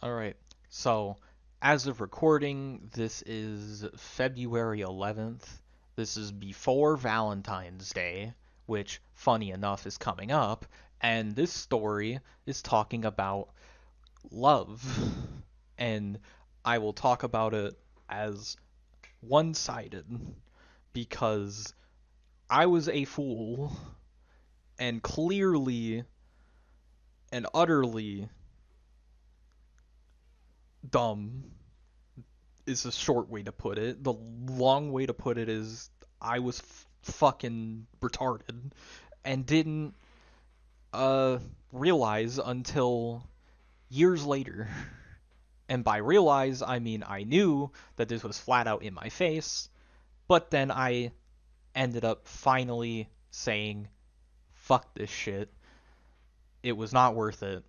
Alright, so as of recording, this is February 11th. This is before Valentine's Day, which, funny enough, is coming up, and this story is talking about love. And I will talk about it as one sided because I was a fool and clearly and utterly dumb is a short way to put it. The long way to put it is I was fucking retarded and didn't uh realize until years later. And by realize, I mean I knew that this was flat out in my face, but then I ended up finally saying, fuck this shit. It was not worth it,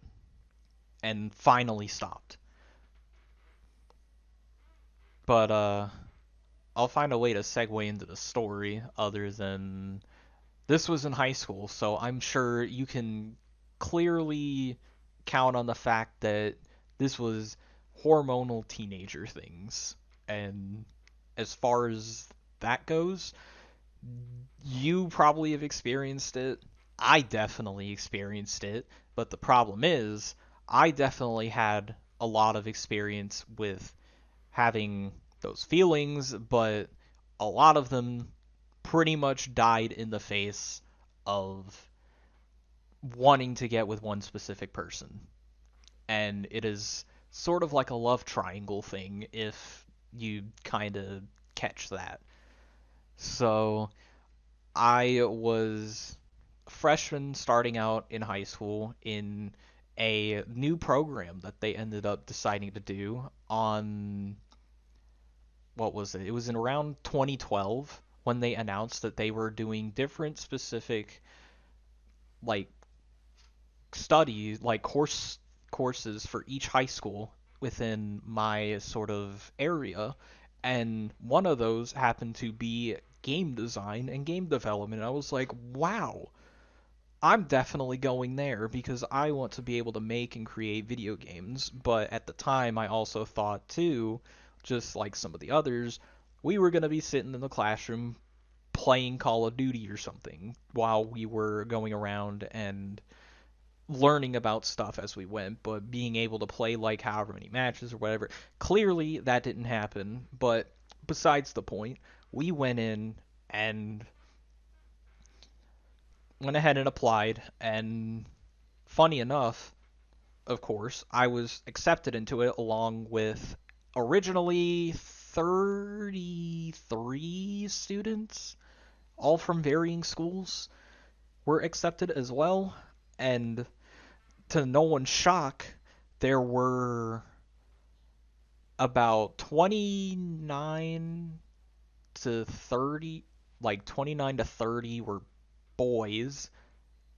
and finally stopped. But I'll find a way to segue into the story other than this was in high school, so I'm sure you can clearly count on the fact that this was hormonal teenager things. And as far as that goes, you probably have experienced it. I definitely experienced it, but the problem is, I definitely had a lot of experience with having those feelings, but a lot of them pretty much died in the face of wanting to get with one specific person. And it is sort of like a love triangle thing if you kind of catch that. So I was a freshman starting out in high school in a new program that they ended up deciding to do on what was it? It was in around 2012 when they announced that they were doing different specific like studies, like courses for each high school within my sort of area, and one of those happened to be game design and game development. I was like, wow, I'm definitely going there because I want to be able to make and create video games. But at the time, I also thought too, just like some of the others, we were going to be sitting in the classroom playing Call of Duty or something while we were going around and learning about stuff as we went, but being able to play like however many matches or whatever. Clearly, that didn't happen, but besides the point, we went in and went ahead and applied, and funny enough, of course, I was accepted into it along with originally 33 students, all from varying schools, were accepted as well. And to no one's shock, there were about 29 to 30, like 29 to 30 were boys,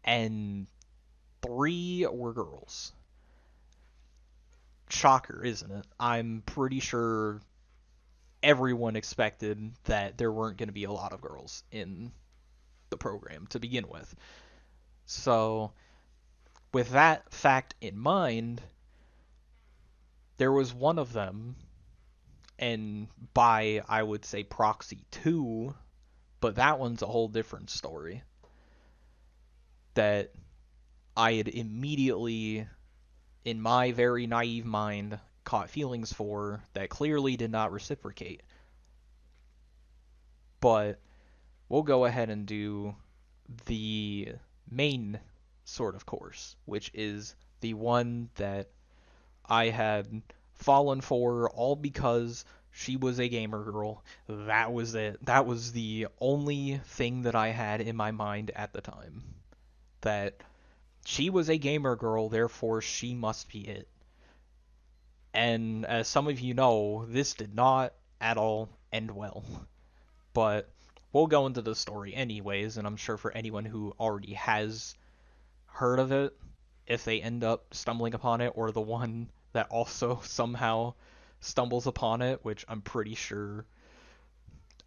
and 3 were girls. Shocker, isn't it? I'm pretty sure everyone expected that there weren't going to be a lot of girls in the program to begin with. So, with that fact in mind, there was one of them, and by, I would say, proxy two, but that one's a whole different story, that I had immediately, in my very naive mind, caught feelings for that clearly did not reciprocate. But we'll go ahead and do the main sort of course, which is the one that I had fallen for all because she was a gamer girl. That was it. That was the only thing that I had in my mind at the time. That she was a gamer girl, therefore she must be it. And as some of you know, this did not at all end well. But we'll go into the story anyways, and I'm sure for anyone who already has heard of it, if they end up stumbling upon it, or the one that also somehow stumbles upon it, which I'm pretty sure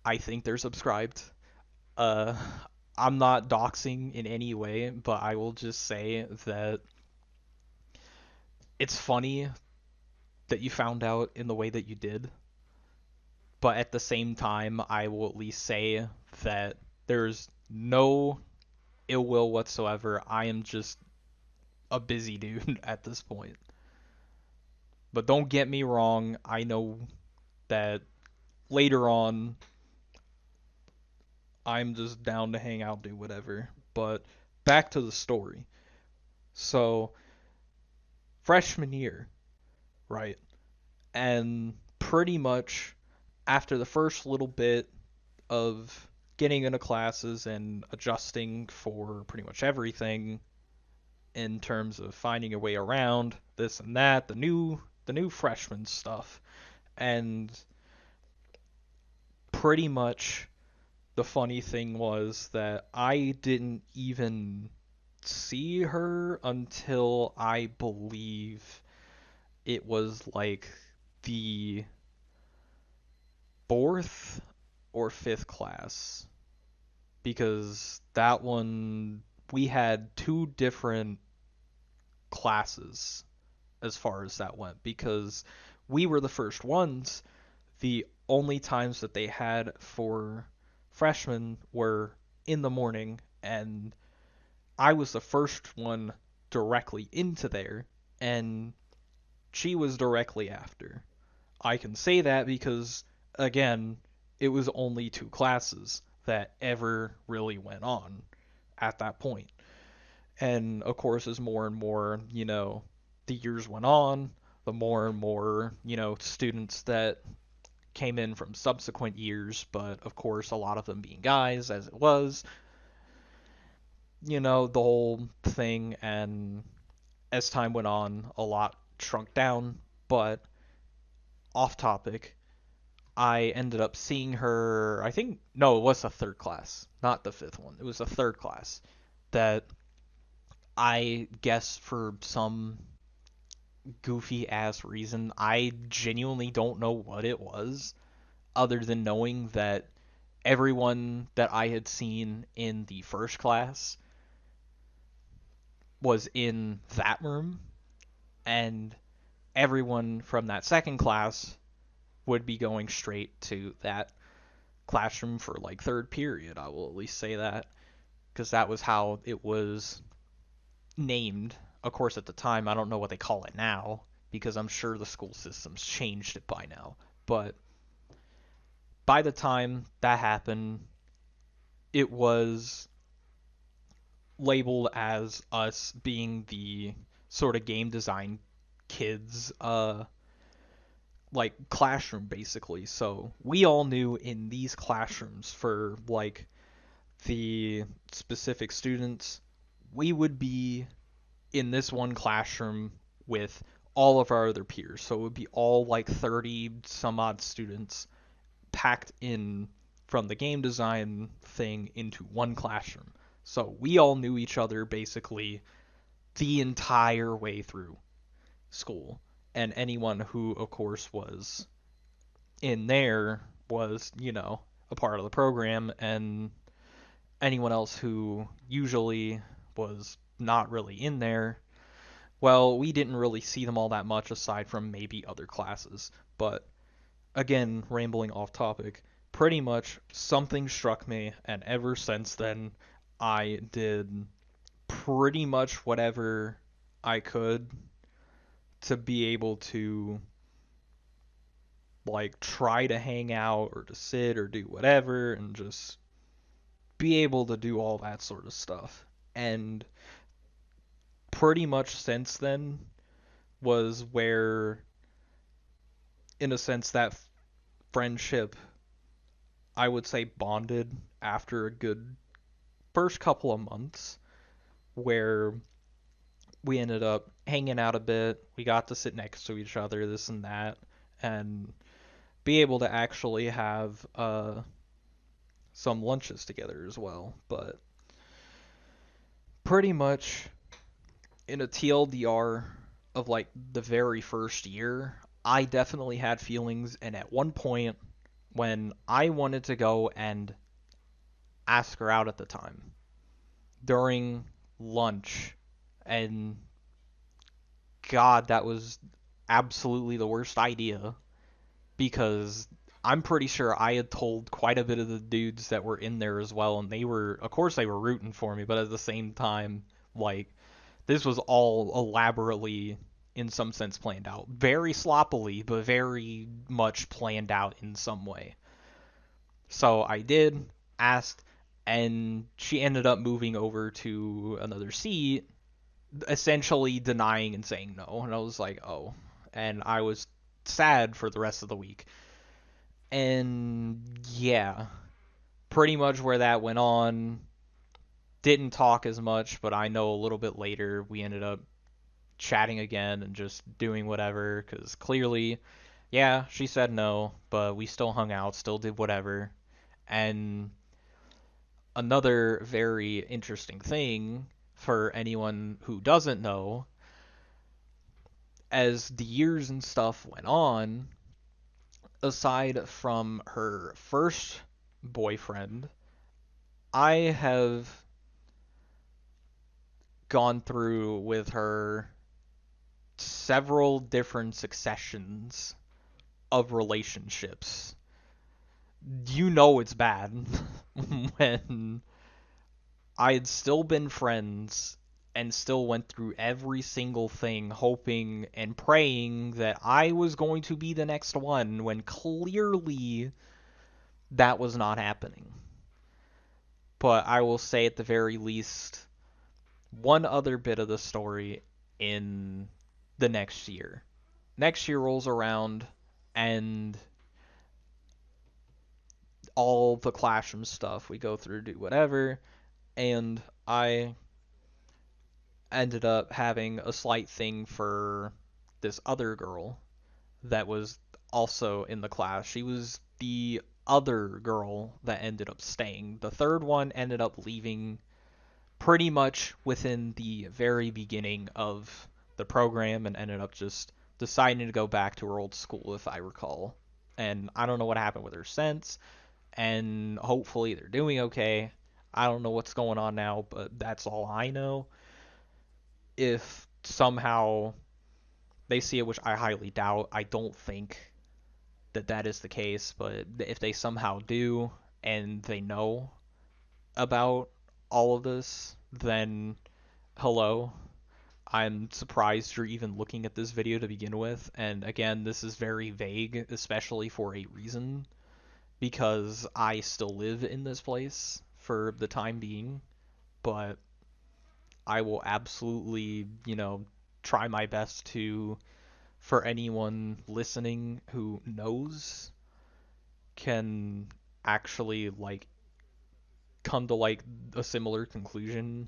I think they're subscribed. Uh, I'm not doxing in any way, but I will just say that it's funny that you found out in the way that you did. But at the same time, I will at least say that there's no ill will whatsoever. I am just a busy dude at this point. But don't get me wrong, I know that later on I'm just down to hang out, do whatever. But back to the story. So, freshman year, right? And pretty much after the first little bit of getting into classes and adjusting for pretty much everything in terms of finding your way around this and that, the new freshman stuff, and pretty much the funny thing was that I didn't even see her until I believe it was like the fourth or fifth class, because that one we had two different classes as far as that went, because we were the first ones. The only times that they had for freshmen were in the morning, and I was the first one directly into there, and she was directly after. I can say that because, again, it was only two classes that ever really went on at that point. And of course, as more and more, the years went on, the more and more, students that came in from subsequent years, but of course, a lot of them being guys, as it was, the whole thing. And as time went on, a lot shrunk down. But off topic, I ended up seeing her, I think, no, it was the third class, not the fifth one. It was the third class that I guess for some goofy ass reason, I genuinely don't know what it was, other than knowing that everyone that I had seen in the first class was in that room, and everyone from that second class would be going straight to that classroom for like third period. I will at least say that, because that was how it was named. Of course, at the time, I don't know what they call it now, because I'm sure the school system's changed it by now. But by the time that happened, it was labeled as us being the sort of game design kids, like classroom basically. So we all knew in these classrooms for like the specific students, we would be in this one classroom with all of our other peers. So it would be all like 30 some odd students packed in from the game design thing into one classroom. So we all knew each other basically the entire way through school. And anyone who, of course, was in there was, a part of the program, and anyone else who usually was not really in there, well, we didn't really see them all that much aside from maybe other classes. But again, rambling off topic, pretty much something struck me, and ever since then, I did pretty much whatever I could to be able to like try to hang out or to sit or do whatever and just be able to do all that sort of stuff. And pretty much since then was where, in a sense, that friendship, I would say, bonded after a good first couple of months, where we ended up hanging out a bit. We got to sit next to each other, this and that, and be able to actually have some lunches together as well. But pretty much in a TLDR of like the very first year, I definitely had feelings, and at one point when I wanted to go and ask her out at the time during lunch, and God, that was absolutely the worst idea because I'm pretty sure I had told quite a bit of the dudes that were in there as well, and they were, of course, they were rooting for me, but at the same time, like, this was all elaborately, in some sense, planned out. Very sloppily, but very much planned out in some way. So I did, asked, and she ended up moving over to another seat, essentially denying and saying no. And I was like, oh. And I was sad for the rest of the week. And yeah, pretty much where that went on. Didn't talk as much, but I know a little bit later we ended up chatting again and just doing whatever because clearly, yeah, she said no, but we still hung out, still did whatever. And another very interesting thing for anyone who doesn't know, as the years and stuff went on, aside from her first boyfriend, I have gone through with her several different successions of relationships. You know it's bad when I had still been friends and still went through every single thing hoping and praying that I was going to be the next one when clearly that was not happening. But I will say at the very least one other bit of the story in the next year. Next year rolls around and all the classroom stuff we go through, do whatever, and I ended up having a slight thing for this other girl that was also in the class. She was the other girl that ended up staying. The third one ended up leaving pretty much within the very beginning of the program and ended up just deciding to go back to her old school, if I recall. And I don't know what happened with her since, and hopefully they're doing okay. I don't know what's going on now, but that's all I know. If somehow they see it, which I highly doubt, I don't think that that is the case, but if they somehow do and they know about all of this, then hello. I'm surprised you're even looking at this video to begin with. And again, this is very vague, especially for a reason, because I still live in this place for the time being, but I will absolutely, try my best to, for anyone listening who knows, can actually, like, come to, like, a similar conclusion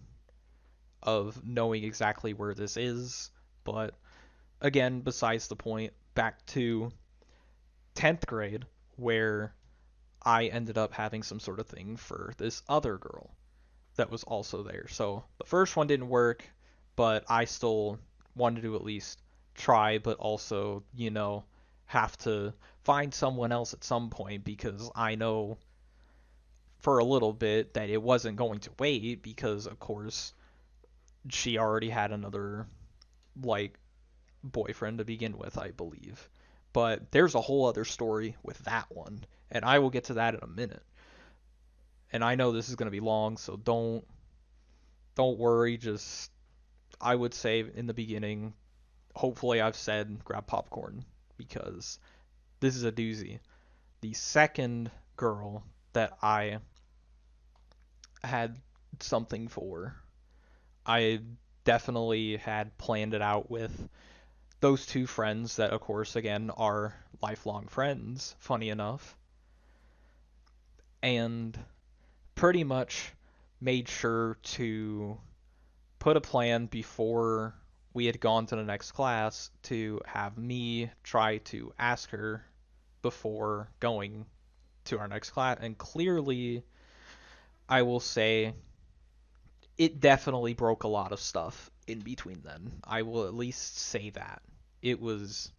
of knowing exactly where this is. But again, besides the point, back to 10th grade, where I ended up having some sort of thing for this other girl that was also there. So the first one didn't work, but I still wanted to at least try, but also, have to find someone else at some point because I know for a little bit that it wasn't going to wait because, of course, she already had another, like, boyfriend to begin with, I believe. But there's a whole other story with that one, and I will get to that in a minute. And I know this is going to be long, so don't worry, just I would say in the beginning, hopefully I've said grab popcorn because this is a doozy. The second girl that I had something for, I definitely had planned it out with those two friends that, of course, again, are lifelong friends, funny enough, and pretty much made sure to put a plan before we had gone to the next class to have me try to ask her before going to our next class. And clearly, I will say it definitely broke a lot of stuff in between then. I will at least say that. It was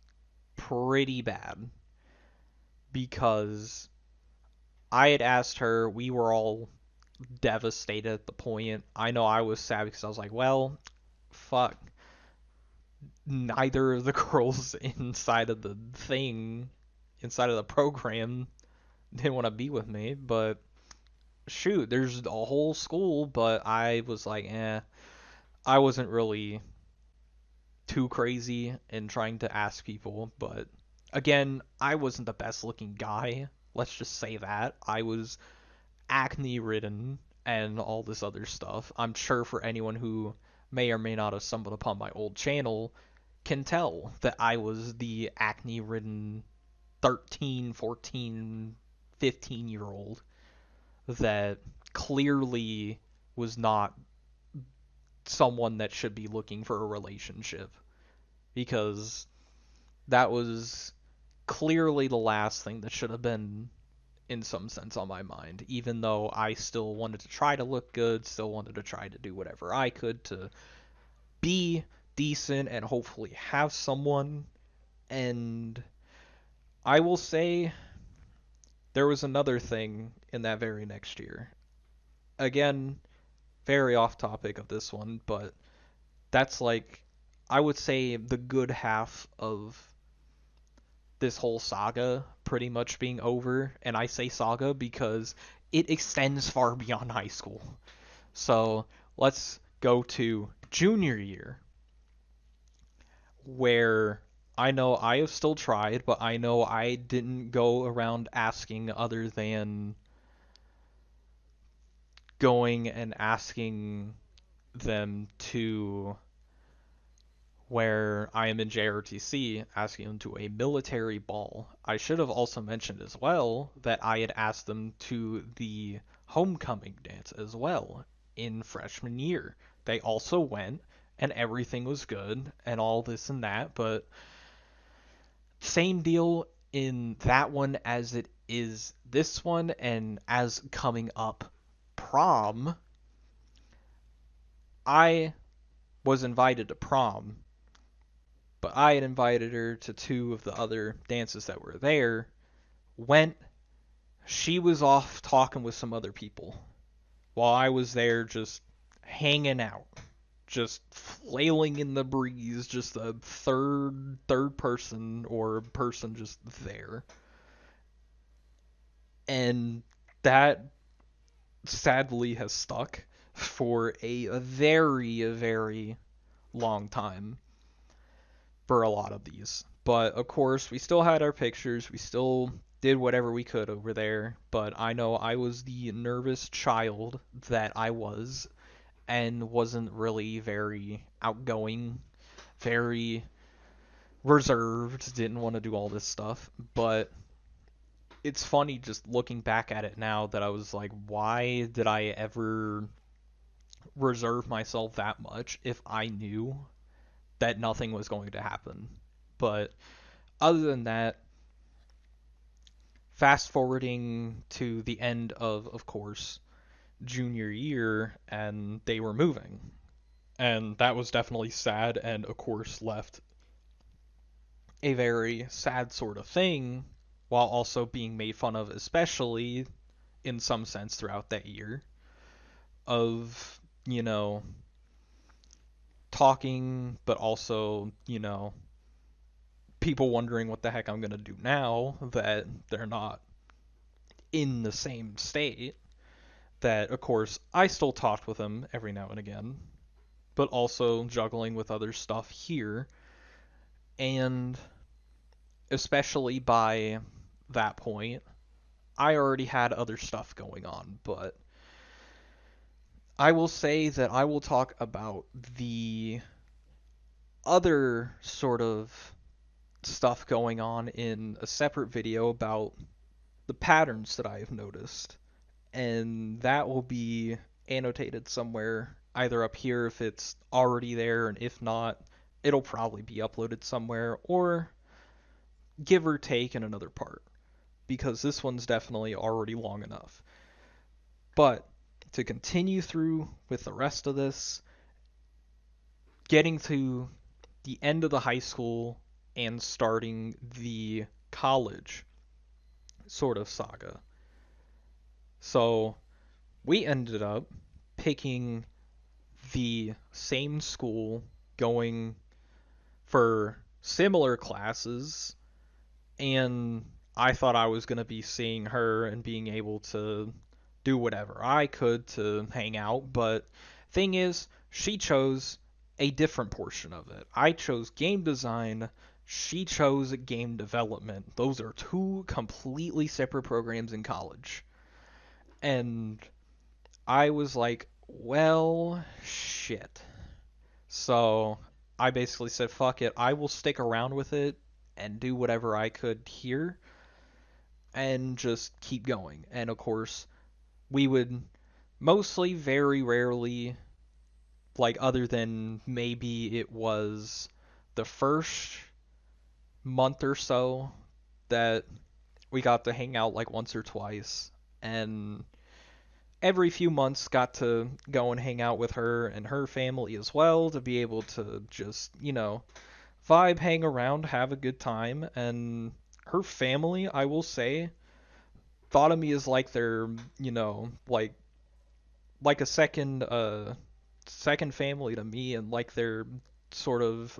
pretty bad because I had asked her, we were all devastated at the point. I know I was sad because I was like, well, fuck. neither of the girls inside of the program, didn't want to be with me. But shoot, there's a whole school, but I was like, I wasn't really too crazy in trying to ask people. But again, I wasn't the best looking guy. Let's just say that. I was acne ridden and all this other stuff. I'm sure for anyone who may or may not have stumbled upon my old channel can tell that I was the acne ridden 13, 14, 15-year old that clearly was not someone that should be looking for a relationship, because that was clearly the last thing that should have been in some sense on my mind, even though I still wanted to try to look good, still wanted to try to do whatever I could to be decent and hopefully have someone. And I will say there was another thing in that very next year. Again, very off topic of this one, but that's like, I would say, the good half of this whole saga pretty much being over. And I say saga because it extends far beyond high school. So let's go to junior year, where I know I have still tried, but I know I didn't go around asking other than going and asking them to where I am in JRTC, asking them to a military ball. I should have also mentioned as well that I had asked them to the homecoming dance as well in freshman year. They also went, and everything was good, and all this and that, but same deal in that one as it is this one, and as coming up prom, I was invited to prom, but I had invited her to two of the other dances that were there. Went, she was off talking with some other people while I was there just hanging out, just flailing in the breeze, just a third person or person just there. And that sadly has stuck for a very, very long time for a lot of these. But of course, we still had our pictures. We still did whatever we could over there. But I know I was the nervous child that I was, and wasn't really very outgoing, very reserved, didn't want to do all this stuff. But it's funny just looking back at it now that I was like, why did I ever reserve myself that much if I knew that nothing was going to happen? But other than that, fast forwarding to the end of course, junior year, and they were moving. And that was definitely sad, and of course left a very sad sort of thing, while also being made fun of, especially in some sense throughout that year, of, talking, but also, people wondering what the heck I'm going to do now that they're not in the same state. That, of course, I still talked with them every now and again, but also juggling with other stuff here. And especially by that point, I already had other stuff going on. But I will say that I will talk about the other sort of stuff going on in a separate video about the patterns that I have noticed. And that will be annotated somewhere, either up here if it's already there, and if not, it'll probably be uploaded somewhere, or give or take in another part, because this one's definitely already long enough. But to continue through with the rest of this, getting to the end of the high school and starting the college sort of saga. So we ended up picking the same school, going for similar classes, and I thought I was going to be seeing her and being able to do whatever I could to hang out, but thing is, she chose a different portion of it. I chose game design, she chose game development. Those are two completely separate programs in college. And I was like, well, shit. So I basically said, fuck it, I will stick around with it and do whatever I could here and just keep going. And of course, we would mostly, very rarely, like, other than maybe it was the first month or so that we got to hang out like once or twice. And every few months got to go and hang out with her and her family as well to be able to just, vibe, hang around, have a good time. And her family, I will say, thought of me as like their, like a second family to me, and like their sort of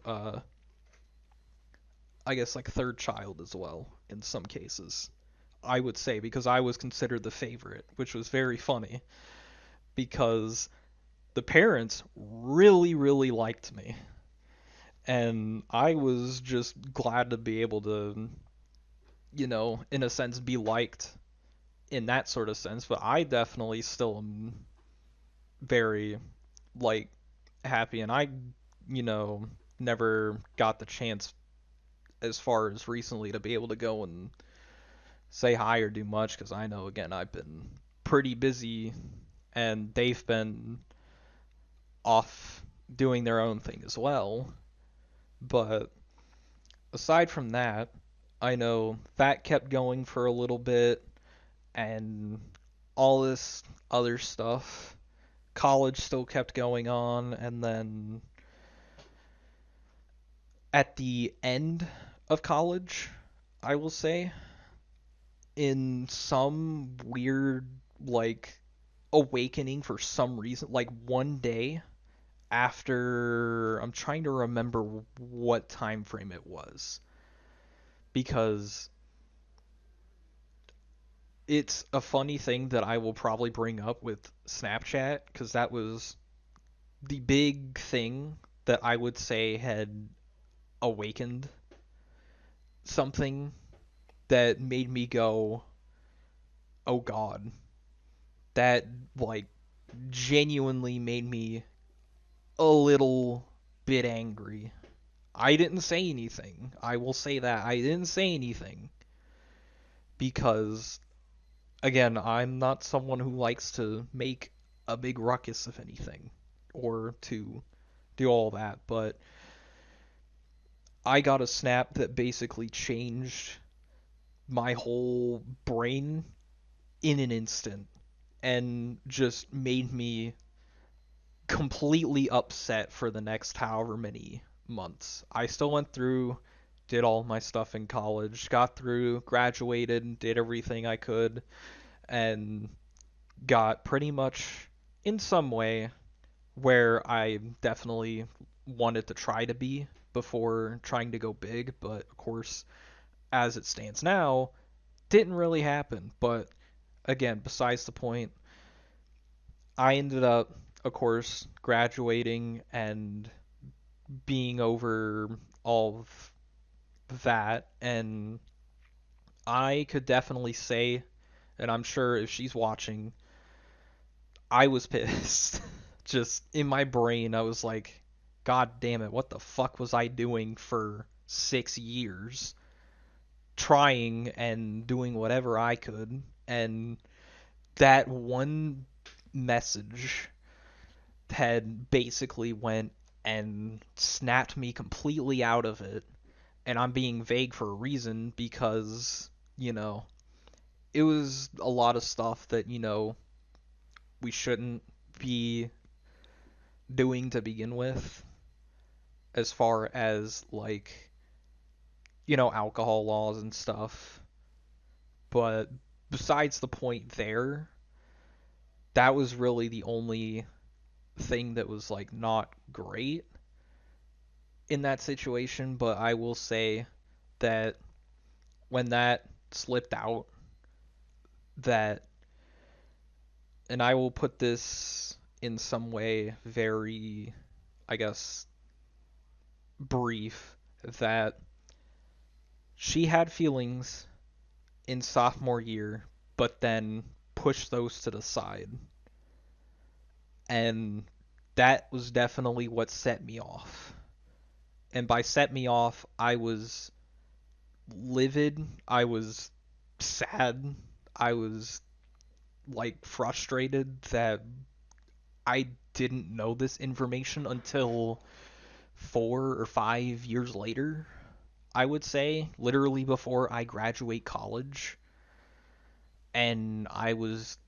I guess like third child as well in some cases. I would say, because I was considered the favorite, which was very funny because the parents really, really liked me. And I was just glad to be able to, in a sense, be liked in that sort of sense. But I definitely still am very, like, happy. And I, you know, never got the chance as far as recently to be able to go and say hi or do much because I know, again, I've been pretty busy and they've been off doing their own thing as well. But aside from that, I know that kept going for a little bit and all this other stuff. College still kept going on, and then at the end of college, I will say, in some weird, like, awakening for some reason, like one day after, I'm trying to remember what time frame it was, because it's a funny thing that I will probably bring up with Snapchat, because that was the big thing that I would say had awakened something that made me go, oh god, that, like, genuinely made me a little bit angry. I didn't say anything. I will say that. I didn't say anything because, again, I'm not someone who likes to make a big ruckus of anything or to do all that, but I got a snap that basically changed my whole brain in an instant and just made me completely upset for the next however many months. I still went through, did all my stuff in college, got through, graduated, did everything I could, and got pretty much in some way where I definitely wanted to try to be before trying to go big, but of course, as it stands now, didn't really happen. But again, besides the point, I ended up, of course, graduating and being over all of that, and I could definitely say, and I'm sure if she's watching, I was pissed. Just in my brain, I was like, God damn it, what the fuck was I doing for 6 years? Trying and doing whatever I could, and that one message had basically went and snapped me completely out of it. And I'm being vague for a reason because, it was a lot of stuff that, we shouldn't be doing to begin with, as far as, like, alcohol laws and stuff. But besides the point there, that was really the only thing that was, like, not great. in that situation, but I will say that when that slipped out, that, and I will put this in some way very, I guess, brief, that she had feelings in sophomore year, but then pushed those to the side. And that was definitely what set me off. And by set me off, I was livid, I was sad, I was like frustrated that I didn't know this information until 4 or 5 years later. I would say, literally before I graduate college. And I was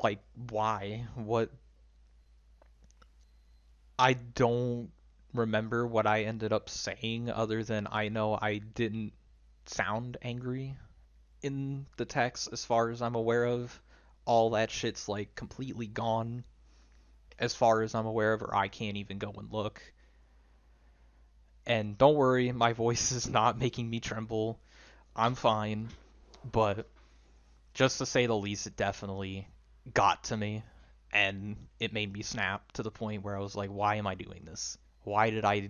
like, why? What? I don't remember what I ended up saying other than I know I didn't sound angry in the text as far as I'm aware of. All that shit's like completely gone as far as I'm aware of, or I can't even go and look. And don't worry, my voice is not making me tremble. I'm fine. But just to say the least, it definitely got to me. And it made me snap to the point where I was like, why am I doing this? Why did I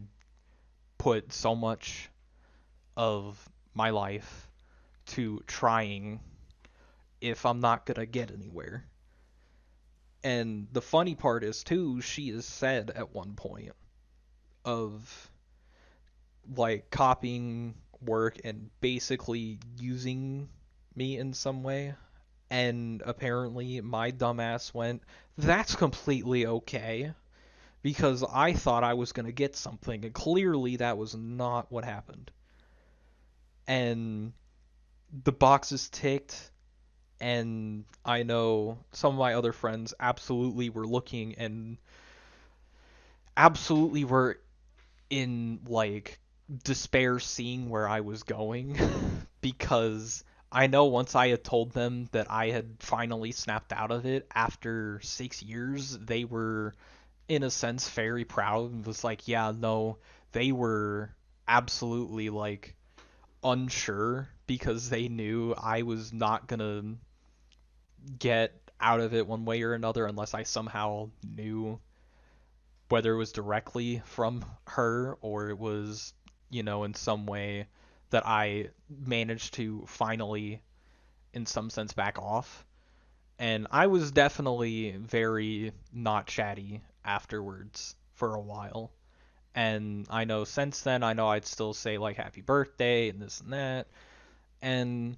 put so much of my life to trying if I'm not gonna get anywhere? And the funny part is too, she has said at one point of like copying work and basically using me in some way. And apparently my dumbass went, that's completely okay. Because I thought I was going to get something, and clearly that was not what happened. And the boxes ticked, and I know some of my other friends absolutely were looking and absolutely were in like despair seeing where I was going because I know once I had told them that I had finally snapped out of it after 6 years, they were in a sense very proud and was like, yeah, no, they were absolutely like unsure because they knew I was not gonna get out of it one way or another unless I somehow knew whether it was directly from her or it was, in some way that I managed to finally, in some sense, back off. And I was definitely very not chatty afterwards for a while. And I know since then, I know I'd still say like happy birthday and this and that. And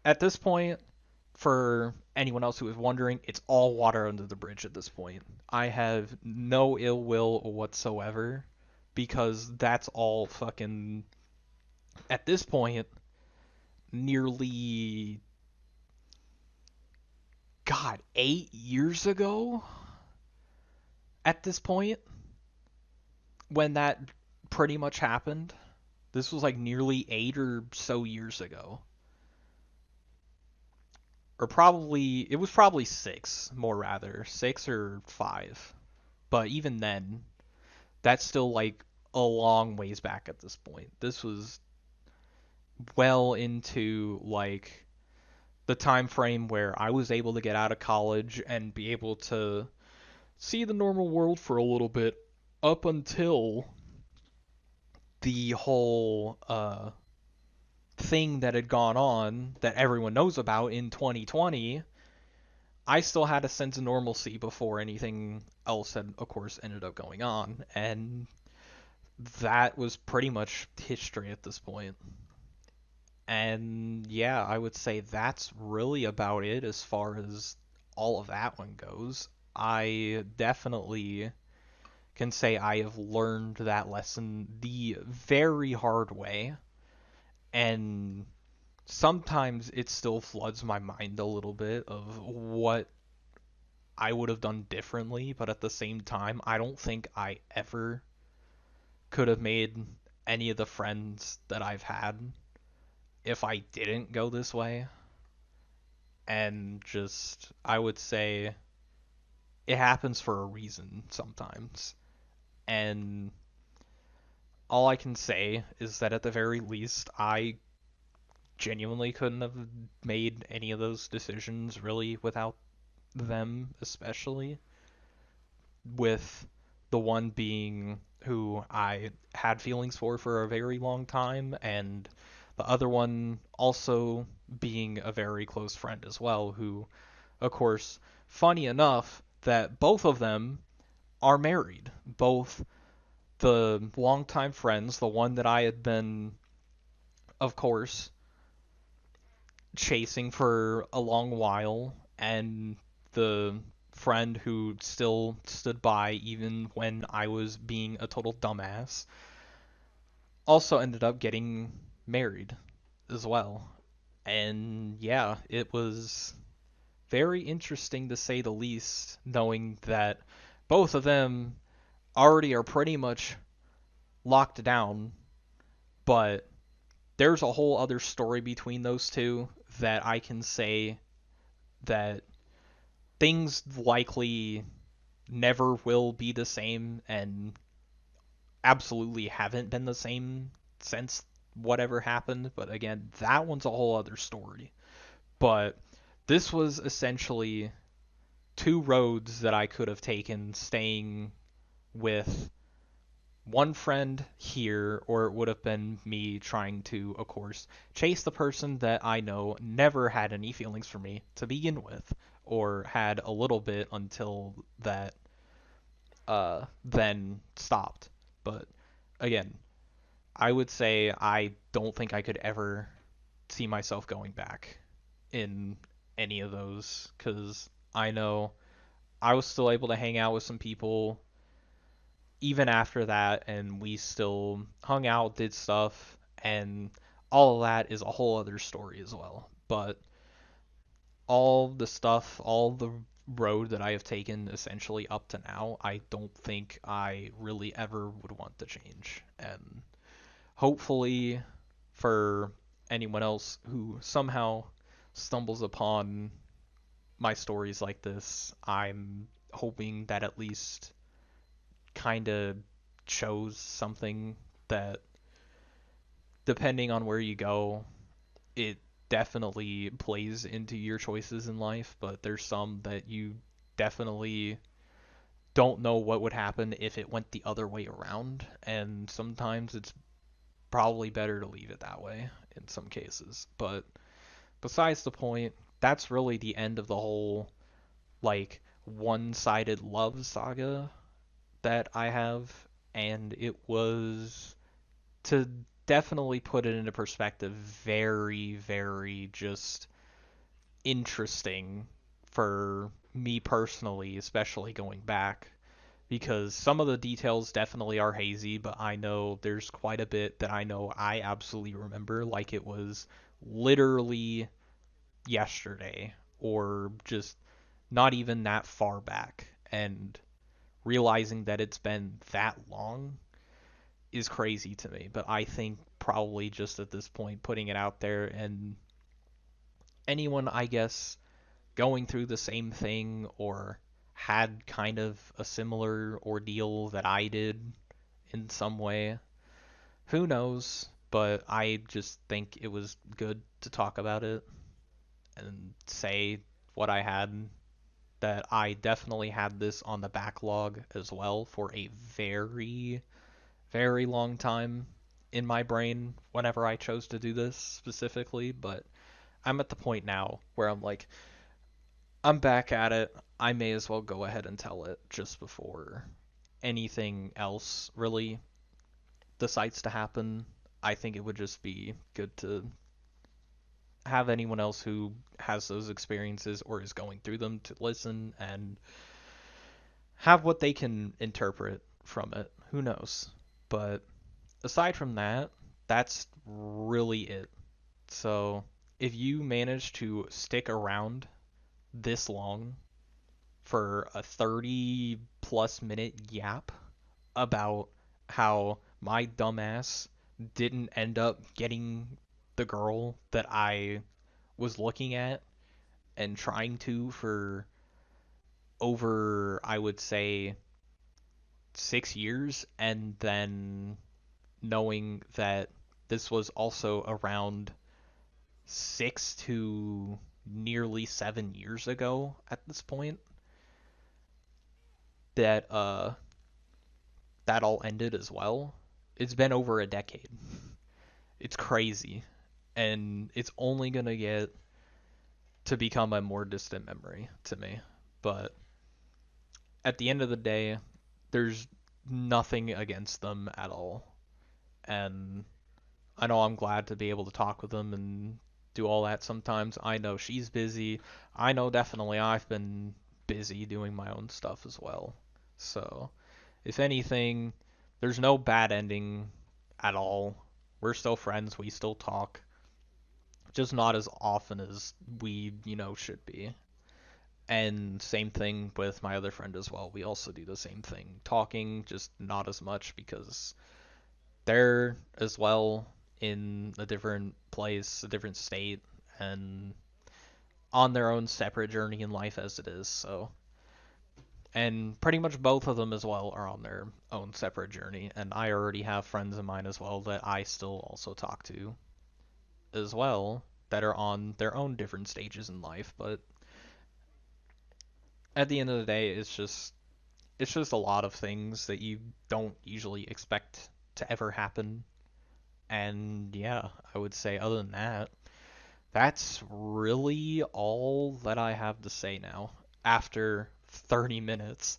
at this point, for anyone else who is wondering, it's all water under the bridge at this point. I have no ill will whatsoever because that's all fucking, at this point, nearly, God, 8 years ago at this point when that pretty much happened. This was like nearly 8 or so years ago. Or probably, it was probably six, more rather. 6 or 5. But even then, that's still like a long ways back at this point. This was well into like the time frame where I was able to get out of college and be able to see the normal world for a little bit up until the whole thing that had gone on that everyone knows about in 2020. I still had a sense of normalcy before anything else had, of course, ended up going on, and that was pretty much history at this point. And yeah, I would say that's really about it as far as all of that one goes. I definitely can say I have learned that lesson the very hard way, and sometimes it still floods my mind a little bit of what I would have done differently, but at the same time, I don't think I ever could have made any of the friends that I've had if I didn't go this way. And just, I would say it happens for a reason sometimes. And all I can say is that at the very least, I genuinely couldn't have made any of those decisions really without them, especially with the one being who I had feelings for a very long time, and the other one also being a very close friend as well, who, of course, funny enough, that both of them are married. Both the longtime friends, the one that I had been, of course, chasing for a long while, and the friend who still stood by even when I was being a total dumbass, also ended up getting married as well. And yeah, it was very interesting to say the least, knowing that both of them already are pretty much locked down, but there's a whole other story between those two that I can say that things likely never will be the same and absolutely haven't been the same since whatever happened. But again, that one's a whole other story. But this was essentially two roads that I could have taken staying with one friend here, or it would have been me trying to, of course, chase the person that I know never had any feelings for me to begin with, or had a little bit until that then stopped. But again, I would say I don't think I could ever see myself going back in any of those because I know I was still able to hang out with some people even after that, and we still hung out, did stuff, and all of that is a whole other story as well. But all the stuff, all the road that I have taken essentially up to now, I don't think I really ever would want to change. And hopefully, for anyone else who somehow stumbles upon my stories like this, I'm hoping that at least kind of shows something that, depending on where you go, it definitely plays into your choices in life, but there's some that you definitely don't know what would happen if it went the other way around, and sometimes it's probably better to leave it that way in some cases. But besides the point, that's really the end of the whole like one-sided love saga that I have, and it was, to definitely put it into perspective, very, very just interesting for me personally, especially going back, because some of the details definitely are hazy, but I know there's quite a bit that I know I absolutely remember like it was literally yesterday or just not even that far back. And realizing that it's been that long is crazy to me. But I think probably just at this point, putting it out there, and anyone, I guess, going through the same thing or had kind of a similar ordeal that I did in some way, who knows? But I just think it was good to talk about it and say what I had, that I definitely had this on the backlog as well for a very, very long time in my brain whenever I chose to do this specifically. But I'm at the point now where I'm like, I'm back at it. I may as well go ahead and tell it just before anything else really decides to happen. I think it would just be good to have anyone else who has those experiences or is going through them to listen and have what they can interpret from it. Who knows? But aside from that, that's really it. So if you manage to stick around this long for a 30 plus minute yap about how my dumbass didn't end up getting the girl that I was looking at and trying to for over, I would say, 6 years, and then knowing that this was also around 6 to nearly 7 years ago at this point that that all ended as well. It's been over a decade. It's crazy, and it's only gonna get to become a more distant memory to me. But at the end of the day, there's nothing against them at all. And I know I'm glad to be able to talk with them and do all that sometimes. I know she's busy. I know definitely I've been busy doing my own stuff as well. So, if anything, there's no bad ending at all. We're still friends. We still talk. Just not as often as we should be. And same thing with my other friend as well. We also do the same thing. Talking, just not as much because they're as well in a different place, a different state, and on their own separate journey in life as it is. So, and pretty much both of them as well are on their own separate journey. And I already have friends of mine as well that I still also talk to as well that are on their own different stages in life. But at the end of the day, it's just a lot of things that you don't usually expect to ever happen. And yeah, I would say other than that, that's really all that I have to say now after 30 minutes.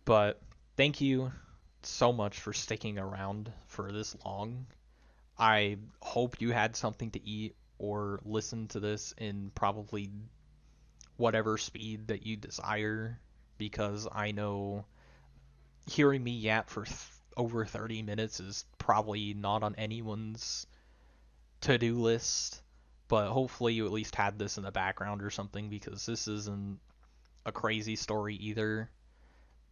But thank you so much for sticking around for this long. I hope you had something to eat or listen to this in probably whatever speed that you desire, because I know hearing me yap for over 30 minutes is probably not on anyone's to-do list, but hopefully you at least had this in the background or something, because this isn't a crazy story either,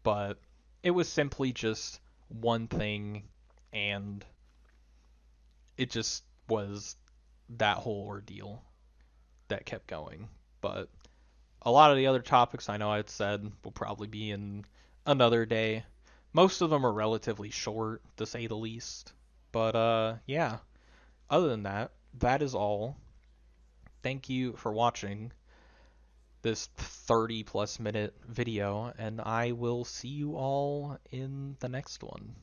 but it was simply just one thing, and it just was that whole ordeal that kept going. But a lot of the other topics I know I had said will probably be in another day. Most of them are relatively short, to say the least. But yeah, other than that, that is all. Thank you for watching this 30 plus minute video, and I will see you all in the next one.